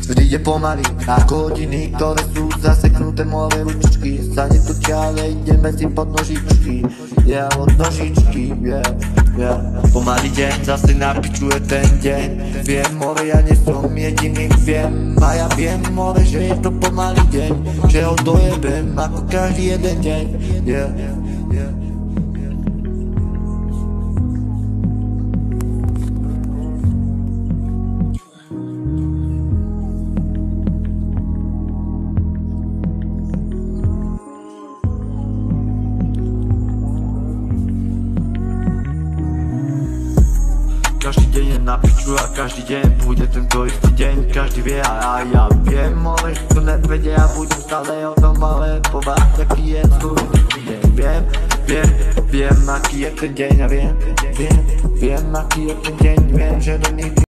Vždy ide pomaly, ako hodiny, ktoré sú zaseknuté moje ručičky. Sa netočia, ale ideme si pod nožičky. Od nožičky, Pomaly deň, zase na piču je ten deň. Viem, more, ja nie som jediný, viem. A ja viem, more, že je to pomalý deň, že ho dojebem ako každý jeden deň. Každý deň je na piču a každý deň bude tento istý deň. Každý vie a ja viem, ale že to nevedia, ja budem stále o tom ale povať, aký je tvoj deň. Viem, aký je ten deň a viem, aký je ten deň, viem, že to nikdy